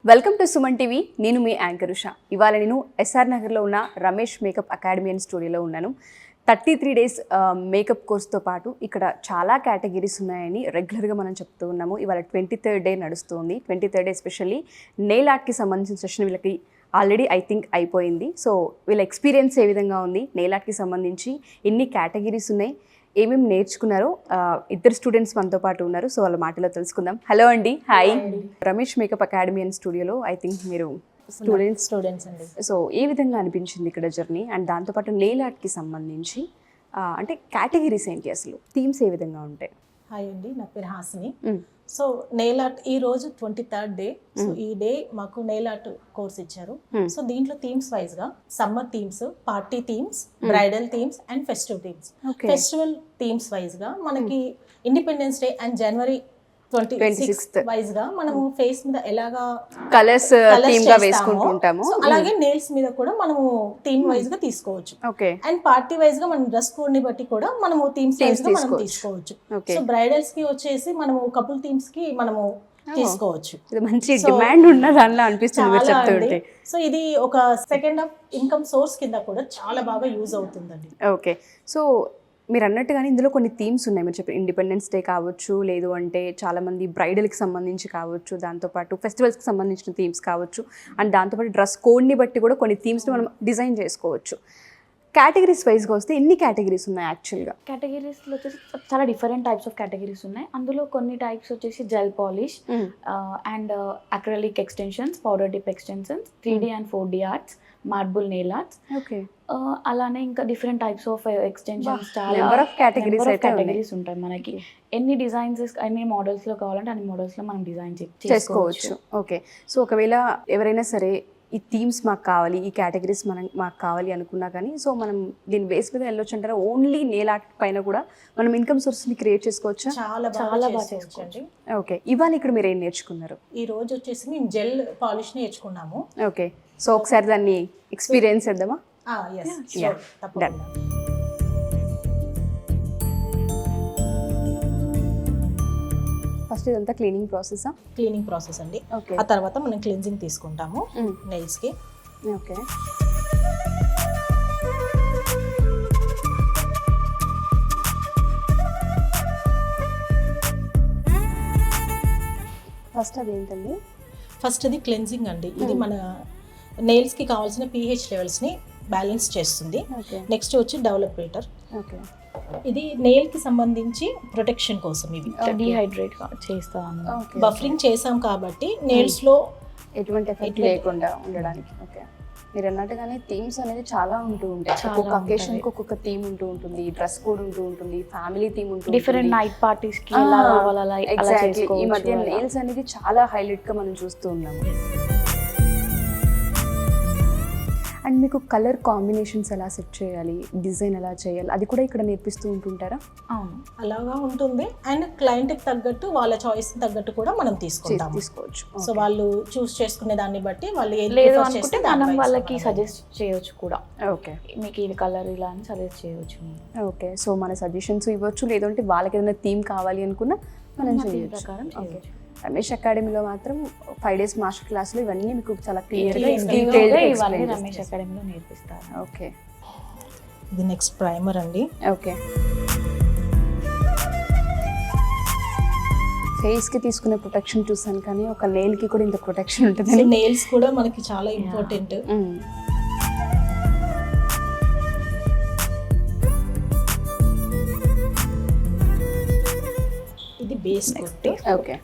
Welcome to Suman TV. నేను మీ anchor Usha. ఇవాళ నేను ఎస్ఆర్ నగర్లో ఉన్న రమేష్ మేకప్ అకాడమీ అండ్ స్టూడియోలో ఉన్నాను. 33 days మేకప్ కోర్స్తో పాటు ఇక్కడ చాలా కేటగిరీస్ ఉన్నాయని రెగ్యులర్గా మనం చెప్తూ ఉన్నాము. ఇవాళ 23rd డే నడుస్తుంది. 23rd డే ఎస్పెషల్లీ నెయిల్ ఆర్ట్కి సంబంధించిన సెషన్ వీళ్ళకి ఆల్రెడీ ఐ థింక్ అయిపోయింది. సో వీళ్ళ ఎక్స్పీరియన్స్ ఏ విధంగా ఉంది, నెయిల్ ఆర్ట్కి సంబంధించి ఎన్ని కేటగిరీస్ ఉన్నాయి, ఏమేమి నేర్చుకున్నారో ఇద్దరు స్టూడెంట్స్ మనతో పాటు ఉన్నారు. సో వాళ్ళ మాటలో తెలుసుకుందాం. హలో అండి. Hi. Ramesh makeup academy and స్టూడియోలో ఐ థింక్ మీరు స్టూడెంట్స్ అండి. సో ఏ విధంగా అనిపించింది ఇక్కడ జర్నీ? అండ్ దాంతోపాటు నెయిల్ ఆర్ట్కి సంబంధించి అంటే కేటగిరీస్ ఏంటి, అసలు థీమ్స్ ఏ విధంగా ఉంటాయి? హాయ్ అండి, నా పేరు హాసిని. సో నెయిల్ ఆర్ట్ ఈ రోజు 23rd డే. సో ఈ డే మాకు నెయిల్ ఆర్ట్ కోర్స్ ఇచ్చారు. సో దీంట్లో థీమ్స్ వైజ్ గా summer themes, party themes, bridal themes and festive themes. Festival themes wise గా మనకి independence day and January 26th wise గా మనము ఫేస్ మీద ఎలాగా కలర్స్ థీమ్ గా వేసుకుంటాము, అలాగే నెయిల్స్ మీద కూడా మనము థీమ్ వైజ్ గా తీసుకోవచ్చు. అండ్ పార్టీ వైజ్ గా మనం డ్రెస్ కోడ్ ని బట్టి కూడా మనము థీమ్స్ వైజ్ గా మనం తీసుకోవచ్చు. సో బ్రైడల్స్ కి వచ్చేసి మనము కపుల్ థీమ్స్ కి మనము తీసుకోవచ్చు. మంచి డిమాండ్ ఉన్న దానిలో అనిపిస్తుంది మీరు చెప్తుంటే. సో ఇది ఒక సెకండ్ ఆఫ్ ఇన్కమ్ సోర్స్ కింద కూడా చాలా బాగా యూజ్ అవుతుందండి. ఓకే. సో మీరు అన్నట్టుగానే ఇందులో కొన్ని థీమ్స్ ఉన్నాయి. మీరు చెప్పి ఇండిపెండెన్స్ డే కావచ్చు, లేదు అంటే చాలామంది బ్రైడల్కి సంబంధించి కావచ్చు, దాంతోపాటు ఫెస్టివల్స్కి సంబంధించిన థీమ్స్ కావచ్చు, అండ్ దాంతోపాటు డ్రెస్ కోడ్ని బట్టి కూడా కొన్ని థీమ్స్ని మనం డిజైన్ చేసుకోవచ్చు. కేటగిరీస్ వైజ్గా వస్తే ఎన్ని కేటగిరీస్ ఉన్నాయి యాక్చువల్గా? కేటగిరీస్లో వచ్చేసి చాలా డిఫరెంట్ టైప్స్ ఆఫ్ కేటగిరీస్ ఉన్నాయి. అందులో కొన్ని టైప్స్ వచ్చేసి gel polish and acrylic extensions, powder dip extensions, 3D and 4D arts, marble nail arts. Okay. అలానే ఇంకా డిఫరెంట్ టైప్స్ ఆఫ్ ఎక్స్టెన్షన్స్, చాలా కేటగిరీస్ ఉంటాయి. మనకి ఎన్ని డిజైన్స్, ఎన్ని మోడల్స్లో కావాలంటే అన్ని మోడల్స్లో మనం డిజైన్ చేసుకోవచ్చు. ఓకే. సో ఒకవేళ ఎవరైనా సరే ఈ థీమ్స్ మాకు కావాలి, ఈ కేటగిరీస్ మాకు కావాలి అనుకున్నా కానీ, సో మనం దీని బేస్ మీద వెళ్ళొచ్చు అంటారా? ఓన్లీ నెయిల్ ఆర్ట్ పైన కూడా మనం ఇన్కమ్ సోర్స్ని క్రియేట్ చేసుకోవచ్చా? చాలా బాగా చేసుకోవచ్చు. ఓకే. ఇవాళ ఇక్కడ మీరు ఏం నేర్చుకున్నారు? ఈ రోజు వచ్చేసి మేము జెల్ పాలిష్ నేర్చుకున్నాము. ఓకే. సో ఒకసారి దాన్ని ఎక్స్పీరియన్స్ చేద్దామా? తప్పకుండా. ఫస్ట్ ఇదంతా క్లీనింగ్ ప్రాసెస్ అండి. ఆ తర్వాత మనం క్లెన్జింగ్ తీసుకుంటాము నెయిల్స్ కి. ఓకే. ఫస్ట్ అదేంటండి? ఫస్ట్ అది క్లెన్జింగ్ అండి. ఇది మన నెయిల్స్ కి కావాల్సిన pH లెవెల్స్ ని బ్యాలెన్స్ చేస్తుంది. నెక్స్ట్ వచ్చి డెవలపరేటర్. ఓకే. ఇది నెయిల్ కి సంబంధించి ప్రొటెక్షన్ కోసం ఇవి డీహైడ్రేట్ చేస్తాం, బఫరింగ్ చేసాం కాబట్టి నెయిల్స్ లో ఎటువంటి ఎఫెక్ట్ లేకుండా ఉండడానికి. ఓకే. మీరు అన్నట్టుగానే థీమ్స్ అనేది చాలా ఉంటూ ఉంటాయి. ఒక్కొక్క అకేషన్ కి ఒక్కొక్క థీమ్ ఉంటూ ఉంటుంది, డ్రెస్ కోడ్ ఉంటూ ఉంటుంది, ఫ్యామిలీ థీమ్ ఉంటుంది, డిఫరెంట్ నైట్ పార్టీస్ కి. ఎగ్జాక్ట్లీ. ఈ మధ్య నెయిల్స్ అనేది చాలా హైలైట్ గా మనం చూస్తూ ఉన్నాము. అండ్ మీకు కలర్ కాంబినేషన్స్ ఎలా సెట్ చేయాలి, డిజైన్ ఎలా చేయాలి, అది కూడా ఇక్కడ నేర్పిస్తూ ఉంటుంటారా? అవును, అలాగా ఉంటుంది. అండ్ క్లయింట్కి తగ్గట్టు వాళ్ళ చాయిస్ తగ్గట్టు కూడా మనం తీసుకోవచ్చు. సో వాళ్ళు చూస్ చేసుకునే దాన్ని బట్టి వాళ్ళు లేదు అనుకుంటే మనం వాళ్ళకి సజెస్ట్ చేయొచ్చు కూడా. ఓకే. మీకు ఇది కలర్ ఇలా అని సజెస్ట్ చేయవచ్చు. ఓకే. సో మన సజెషన్స్ ఇవ్వచ్చు, లేదంటే వాళ్ళకి ఏదైనా థీమ్ కావాలి అనుకున్నా మనం ప్రకారం చేయొచ్చు. రమేష్ అకాడమీలో మాత్రం 5 days మాస్టర్ క్లాసులు ఇవన్నీ మీకు చాలా క్లియర్గా రమేష్ అకాడమీలో నేర్పిస్తారు. ఓకే. ఇది నెక్స్ట్ ప్రైమర్ అండి. ఓకే. ఫేస్కి తీసుకునే ప్రొటెక్షన్ చూసాను, కానీ ఒక నెయిల్కి కూడా ఇంత ప్రొటెక్షన్ ఉంటుంది. నెయిల్స్ కూడా మనకి చాలా ఇంపార్టెంట్. ఇది బేస్ కొట్టి. ఓకే.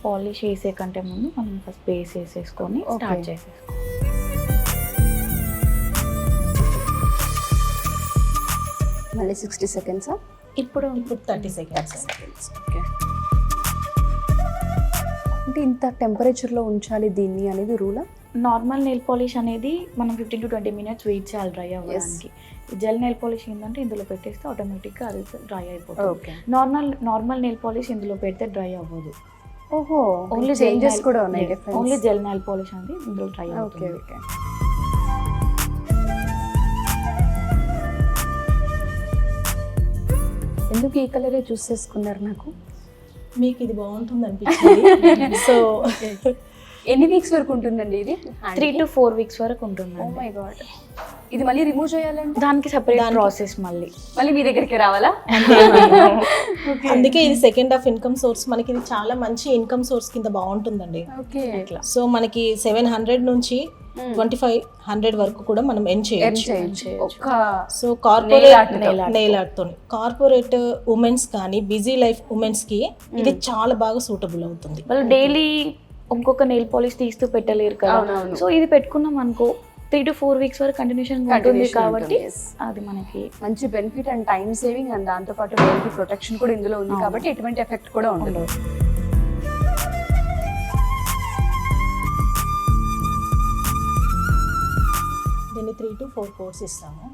పాలిష్ వేసే కంటే ముందు మనం ఫస్ట్ బేస్ వేసేసుకొని స్టార్ట్ చేసేసుకోవాలి. మళ్ళీ 60 seconds. ఇప్పుడు 30 seconds. ఓకే. అంటే ఇంత టెంపరేచర్లో ఉంచాలి దీన్ని అనేది రూలా? నార్మల్ నెయిల్ పాలిష్ అనేది మనం 15 to 20 minutes వెయిట్ చేయాలి డ్రై అవ్వడానికి. జెల్ నెయిల్ పాలిష్ ఏంటంటే ఇందులో పెట్టేస్తే ఆటోమేటిక్గా అది డ్రై అయిపోతుంది. నార్మల్ నెయిల్ పాలిష్ ఇందులో పెడితే డ్రై అవ్వదు. ఓహో. ఓన్లీ చేంజెస్ కూడా ఉన్నాయి, difference. Only gel nail polish అనేది ఇందులో డ్రై అవుతుంది. ఓకే. ఎందుకు ఈ కలరే చూస్ చేసుకున్నారు? నాకు మీకు ఇది బాగుంటుంది అనిపించింది. సో ఎన్ని వీక్స్ వరకు ఉంటుందండి ఇది 3 to 4 weeks వరకు ఉంటుంది. ఓ మై గాడ్, ఇది మళ్ళీ రిమూవ్ చేయాలంటే దానికి సెపరేట్ ప్రాసెస్ మళ్ళీ మీ దగ్గరికి రావాలా? అందుకే ఇది సెకండ్ హాఫ్ ఇన్కమ్ సోర్స్, మనకి ఇది చాలా మంచి ఇన్కమ్ సోర్స్ కింద బాగుంటుందండి. ఓకే, సో మనకి 700 నుంచి 2500 వరకు కూడా మనం ఎర్న్ చేయొచ్చు. ఒక్క సో కార్పొరేట్ నెయిల్ ఆర్ట్ తోని కార్పొరేట్ ఉమెన్స్ కానీ బిజీ లైఫ్ ఉమెన్స్ కి ఇది చాలా బాగా సూటబుల్ అవుతుంది. వాళ్ళు డైలీ ఇంకొక నెయిల్ పాలిష్ తీస్తూ పెట్టలేరు కదా, సో ఇది పెట్టుకున్నాం అనుకో 3 to 4 weeks వరకు కంటిన్యూషన్ ఉంటుంది కాబట్టి అది మనకి మంచి benefit and time saving and దాంతోపాటు హెయిర్కి ప్రొటెక్షన్ కూడా ఇందులో ఉంది కాబట్టి ఎటువంటి ఎఫెక్ట్ కూడా ఉండదు. దీన్ని 3 to 4 కోర్స్ ఇస్తాము.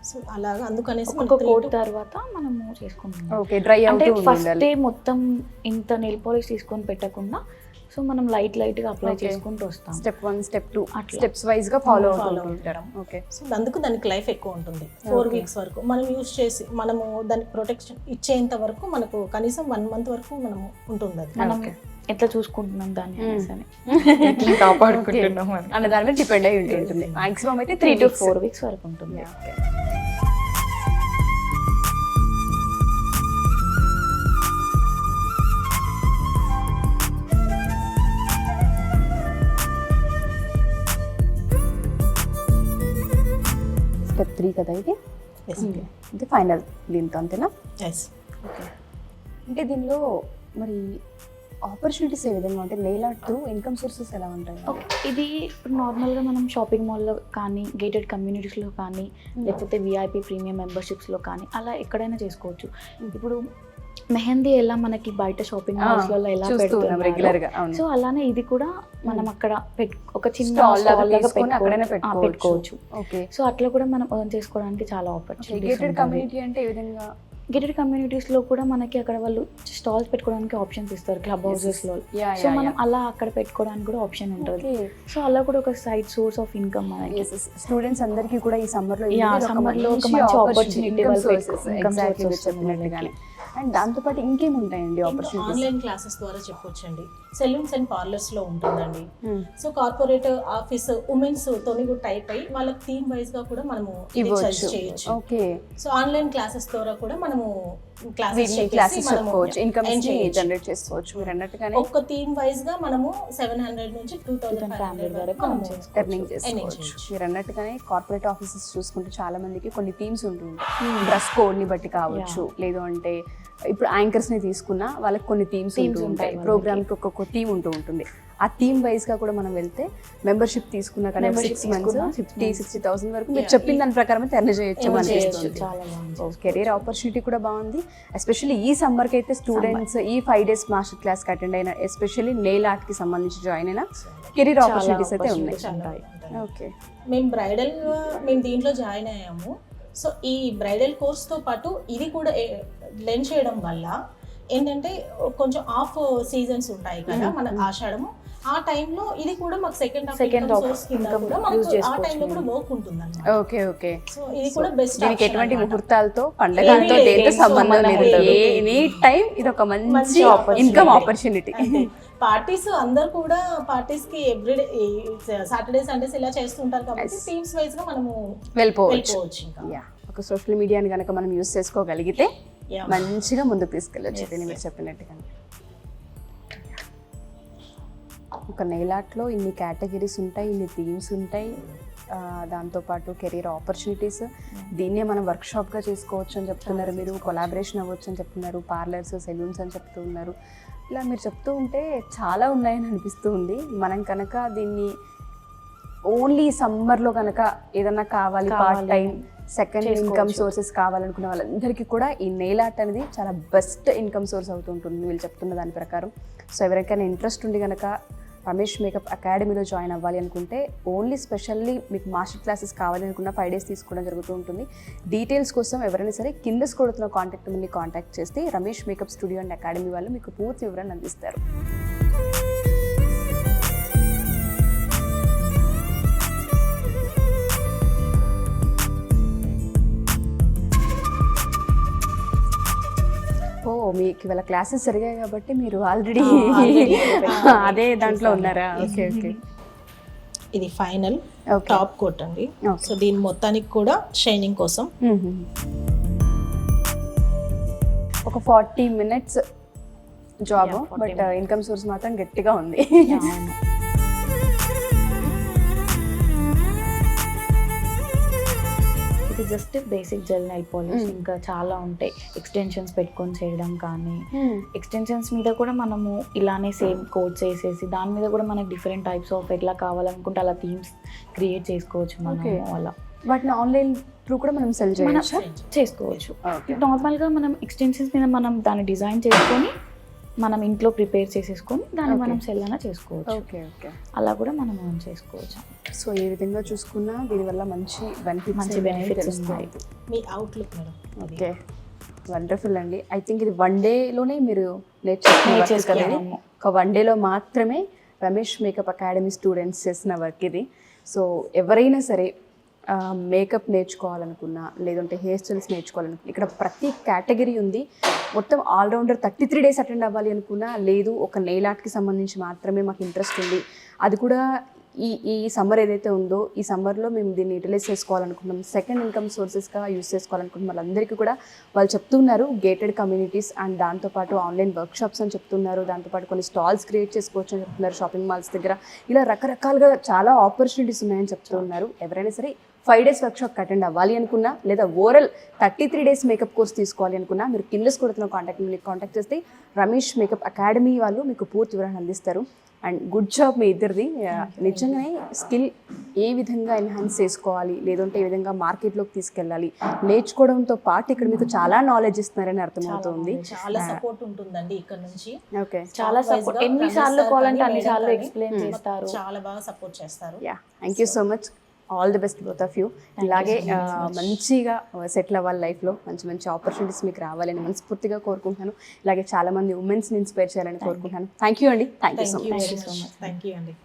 సో అలాగా అందుకనేసి ఒక కోట్ తర్వాత మనము చేసుకుంటాం. ఓకే, డ్రై అంటే అవుతూ ఫస్ట్ డే మొత్తం ఇంత నెయిల్ పాలిష్ తీసుకొని పెట్టకుండా సో మనం లైట్ గా అప్లై చేసుకుంటూ వస్తాం. స్టెప్ 1 స్టెప్ 2 స్టెప్స్ వైజ్ గా ఫాలో ఉంటాం. ఓకే, సో అందుకు దానికి లైఫ్ ఎక్కువ ఉంటుంది. 4 weeks వరకు మనం యూజ్ చేసి మనము దానికి ప్రొటెక్షన్ ఇచ్చేంత వరకు మనకు కనీసం 1 month వరకు మనము ఉంటుంది. అది మనం ఎట్లా చూసుకుంటున్నాం దాన్ని ఎట్లా కాపాడుకుంటున్నాం అన్న దాని మీద డిపెండ్ అయి ఉంటుంది. మాక్సిమం అయితే 3 to 4 weeks వరకు ఉంటుంది. స్టెప్ 3 కదా ఇది? ఇది ఫైనల్ దీంతో అంతేనా? ఎస్. ఓకే, అంటే దీనిలో మరి ఆపర్చునిటీస్ ఏ విధంగా ఉంటాయి? Nail art through income sources ఎలా ఉంటాయి? ఇది ఇప్పుడు నార్మల్గా మనం షాపింగ్ మాల్లో కానీ గేటెడ్ కమ్యూనిటీస్లో కానీ లేకపోతే విఐపి ప్రీమియం మెంబర్షిప్స్లో కానీ అలా ఎక్కడైనా చేసుకోవచ్చు. ఇప్పుడు మెహందీ ఎలా మనకి బయట షాపింగ్ మాల్స్లలో ఎలా పెడుతున్నాం రెగ్యులర్ గా, సో అలానే ఇది కూడా మనం అక్కడ ఒక చిన్న పెట్టుకోవచ్చు. సో అట్లా కూడా మనం ఎర్న్ చేసుకోవడానికి చాలా ఆపర్చునిటీస్. గేటెడ్ కమ్యూనిటీ అంటే ఏ విధంగా? గేటెడ్ కమ్యూనిటీస్లో కూడా మనకి అక్కడ వాళ్ళు స్టాల్స్ పెట్టుకోవడానికి ఆప్షన్స్ ఇస్తారు క్లబ్ హౌసెస్లో. సో మనం అలా అక్కడ పెట్టుకోవడానికి కూడా ఆప్షన్ ఉంటుంది. సో అలా కూడా ఒక సైడ్ సోర్స్ ఆఫ్ ఇన్కమ్ మనకి. స్టూడెంట్స్ అందరికీ కూడా ఈ సమ్మర్లో ఒక మంచి ఆపర్చునిటీ చెప్పినట్టుగానే. అండ్ దాంతోపాటు ఇంకేం ఉంటాయండి ఆపర్చునిటీస్? ఆన్లైన్ క్లాసెస్ ద్వారా చెప్పొచ్చండి. సెలూన్స్ అండ్ పార్లర్స్ లో ఉంటుందండి. సో కార్పొరేట్ ఆఫీస్ ఉమెన్స్ తోని కూడా టైప్ అయ్యి వాళ్ళకి థీమ్ వైజ్ గా కూడా మనము చేయొచ్చు. ఓకే, సో ఆన్లైన్ క్లాసెస్ ద్వారా కూడా మనము క్లాసెస్ చెప్పుకోవచ్చు, ఇన్కమ్ జనరేట్ చేసుకోవచ్చు. మీరు అన్నట్టుగానే ఒక థీమ్ వైజ్ గా మనము 700 నుంచి 2500 వరకు ఎర్నింగ్ చేసుకోవచ్చు. మీరు అన్నట్టుగానే కార్పొరేట్ ఆఫీసెస్ చూసుకుంటే చాలా మందికి కొన్ని థీమ్స్ ఉంటుంటాయి. డ్రెస్ కోడ్ ని బట్టి కావచ్చు, లేదు అంటే ఇప్పుడు యాంకర్స్ ని తీసుకున్నా వాళ్ళకి కొన్ని థీమ్స్ ఉంటాయి. ప్రోగ్రామ్ కి ఒక్కొక్క థీమ్ ఉంటుంది. ఆ థీమ్ వైజ్ గా కూడా మనం వెళ్తే మెంబర్షిప్ తీసుకున్నా కానీ 6 months 50,000-60,000 వరకు మీరు చెప్పిన దాని ప్రకారం ఎర్న్ చేయొచ్చు అనిపిస్తుంది. కెరీర్ ఆపర్చునిటీ కూడా బాగుంది. ఎస్పెషల్లీ ఈ సమ్మర్కి అయితే స్టూడెంట్స్ ఈ 5 days మాస్టర్ క్లాస్కి అటెండ్ అయిన, ఎస్పెషల్లీ నెయిల్ ఆర్ట్కి సంబంధించి జాయిన్ అయిన కెరీర్ ఆపర్చునిటీస్ అయితే ఉన్నాయి. ఓకే, మేము దీంట్లో జాయిన్ అయ్యాము. సో ఈ బ్రైడల్ కోర్స్తో పాటు ఇది కూడా లెర్న్ చేయడం వల్ల ఏంటంటే కొంచెం ఆఫ్ సీజన్స్ ఉంటాయి కదా మన ఆషాఢము, ఆ టైంలో ఇది కూడా మాకు సెకండ్ సోర్స్ కింద కూడా మనకు ఆ టైంలో కూడా వర్క్ ఉంటుంది అన్నమాట. ఓకే ఓకే, సో ఇది కూడా బెస్ట్. దీనికి ఎటువంటి ముహూర్తాలతో పండగలతో దేంతో సంబంధం లేదు. ఎనీ టైం ఇది ఒక మంచి ఇన్కమ్ ఆపర్చునిటీ. పార్టీస్ అందరు కూడా పార్టీస్ కి ఎవ్రీడే సాటర్డే సండేస్ ఇలా చేస్తుంటారు కాబట్టి టీమ్స్ వైజ్ గా మనము వెళ్ళిపోవచ్చు. ఇంకా ఒక సోషల్ మీడియాని కనుక మనం యూస్ చేసుకోగలిగితే మంచిగా ముందుకు తీసుకెళ్ళచ్చు. దీన్ని మీరు చెప్పినట్టుగా ఒక నెయిల్ ఆర్ట్లో ఇన్ని కేటగిరీస్ ఉంటాయి, ఇన్ని థీమ్స్ ఉంటాయి, దాంతోపాటు కెరీర్ ఆపర్చునిటీస్. దీన్నే మనం వర్క్షాప్గా చేసుకోవచ్చు అని చెప్తున్నారు మీరు, కొలాబరేషన్ అవ్వచ్చు అని చెప్తున్నారు, పార్లర్స్ సెలూన్స్ అని చెప్తూ ఉన్నారు. ఇలా మీరు చెప్తూ ఉంటే చాలా ఉన్నాయని అనిపిస్తూ ఉంది. మనం కనుక దీన్ని ఓన్లీ సమ్మర్లో కనుక ఏదన్నా కావాలి, part time second income sources కావాలనుకునే వాళ్ళందరికీ కూడా ఈ నెయిల్ ఆర్ట్ అనేది చాలా బెస్ట్ ఇన్కమ్ సోర్స్ అవుతుంటుంది వీళ్ళు చెప్తున్న దాని ప్రకారం. సో ఎవరికైనా ఇంట్రెస్ట్ ఉండి కనుక రమేష్ మేకప్ అకాడమీలో జాయిన్ అవ్వాలి అనుకుంటే ఓన్లీ స్పెషల్లీ మీకు మాస్టర్ క్లాసెస్ కావాలి అనుకున్న 5 days తీసుకోవడం జరుగుతూ ఉంటుంది. డీటెయిల్స్ కోసం ఎవరైనా సరే కింద కొడుతున్న కాంటాక్ట్ నెంబర్ని కాంటాక్ట్ చేస్తే Ramesh makeup studio and academy వాళ్ళు మీకు పూర్తి వివరాన్ని అందిస్తారు. మీ మీకు ఇవాళ క్లాసెస్ జరిగాయి కాబట్టి మీరు ఆల్రెడీ already అదే దాంట్లో ఉన్నారా? ఓకే ఓకే ఇది ఫైనల్ Okay. టాప్ కోట్ అండి. Okay. సో దీని మొత్తానికి కూడా షైనింగ్ కోసం ఒక 40 minutes job, Yeah, 40 but income source మాత్రం గట్టిగా ఉంది. అవును. ఇది just basic gel nail polish, ఇంకా చాలా ఉంటాయి. ఎక్స్టెన్షన్స్ పెట్టుకొని చేయడం కానీ, ఎక్స్టెన్షన్స్ మీద కూడా మనము ఇలానే సేమ్ కోడ్స్ వేసేసి దాని మీద కూడా మనకి డిఫరెంట్ టైప్స్ ఆఫ్ ఎట్లా కావాలనుకుంటే అలా థీమ్స్ క్రియేట్ చేసుకోవచ్చు Okay. మనము అలా వాటిని ఆన్లైన్ త్రూ కూడా మనం సెల్ మనం చేయొచ్చా? చేసుకోవచ్చు. Okay. నార్మల్గా మనం ఎక్స్టెన్షన్స్ మీద మనం దాన్ని డిజైన్ చేసుకొని మనం ఇంట్లో ప్రిపేర్ చేసేసుకొని దాన్ని Okay. మనం సెల్ అయినా చేసుకోవచ్చు. Okay okay. అలా కూడా మనం earn చేసుకోవచ్చు. సో ఏ విధంగా చూసుకున్నా దీనివల్ల మంచి బెనిఫిట్స్ మంచి బెనిఫిట్స్ ఉన్నాయి. మీ అవుట్లుక్ మేడం. ఓకే వండర్ఫుల్ అండి. ఐ థింక్ ఇది 1 డేలోనే మీరు నేర్చేసుకున్నారు. ఒక 1 డేలో మాత్రమే రమేష్ మేకప్ అకాడమీ స్టూడెంట్స్ చేసిన వర్క్ ఇది. సో ఎవరైనా సరే మేకప్ నేర్చుకోవాలనుకున్నా, లేదంటే హెయిర్ స్టైల్స్ నేర్చుకోవాలనుకున్నా, ఇక్కడ ప్రతి కేటగిరీ ఉంది. మొత్తం ఆల్రౌండర్ 33 డేస్ అటెండ్ అవ్వాలి అనుకున్నా, లేదు ఒక నెయిల్ ఆర్ట్కి సంబంధించి మాత్రమే మాకు ఇంట్రెస్ట్ ఉంది, అది కూడా ఈ సమ్మర్ ఏదైతే ఉందో ఈ సమ్మర్లో మేము దీన్ని యూటిలైజ్ చేసుకోవాలనుకుంటున్నాం, సెకండ్ ఇన్కమ్ సోర్సెస్గా యూస్ చేసుకోవాలనుకుంటున్నాం, వాళ్ళందరికీ కూడా వాళ్ళు చెప్తున్నారు గేటెడ్ కమ్యూనిటీస్ అండ్ దాంతోపాటు ఆన్లైన్ వర్క్షాప్స్ అని చెప్తున్నారు, దాంతోపాటు కొన్ని స్టాల్స్ క్రియేట్ చేసుకోవచ్చు అని చెప్తున్నారు షాపింగ్ మాల్స్ దగ్గర. ఇలా రకరకాలుగా చాలా ఆపర్చునిటీస్ ఉన్నాయని చెప్తున్నారు. ఎవరైనా సరే 5 days వర్క్షాప్కి అటెండ్ అవ్వాలి అనుకున్నా, లేదా ఓవరాల్ 33 days మేకప్ కోర్స్ తీసుకోవాలి అనుకున్నా, మీరు కింద కొడుతున్న కాంటాక్ట్ చేస్తే రమేష్ మేకప్ అకాడమీ వాళ్ళు మీకు పూర్తి వివరణ అందిస్తారు. అండ్ గుడ్ జాబ్ మీ ఇద్దరిది. నిజంగానే స్కిల్ ఏ విధంగా ఎన్హాన్స్ చేసుకోవాలి, లేదంటే ఏ విధంగా మార్కెట్లోకి తీసుకెళ్ళాలి నేర్చుకోవడంతో పాటు ఇక్కడ మీకు చాలా నాలెడ్జ్ ఇస్తున్నారని అర్థమవుతుంది. చాలా సపోర్ట్ ఉంటుందండి ఇక్కడ నుంచి. ఓకే, చాలా సపోర్ట్, ఎన్నిసార్లు కావాలంటే అన్నిసార్లు ఎక్స్ప్లెయిన్ చేస్తారు. చాలా బాగా సపోర్ట్ చేస్తారు. Yeah, thank you so much. All the best both of you. ఇలాగే మంచిగా సెటిల్ అవ్వాలి లైఫ్లో, మంచి మంచి ఆపర్చునిటీస్ మీకు రావాలని మనస్ఫూర్తిగా కోరుకుంటున్నాను. ఇలాగే చాలామంది ఉమెన్స్ని ఇన్స్పైర్ చేయాలని కోరుకుంటున్నాను. థ్యాంక్ యూ అండి. Thank you so much. Thank you అండి.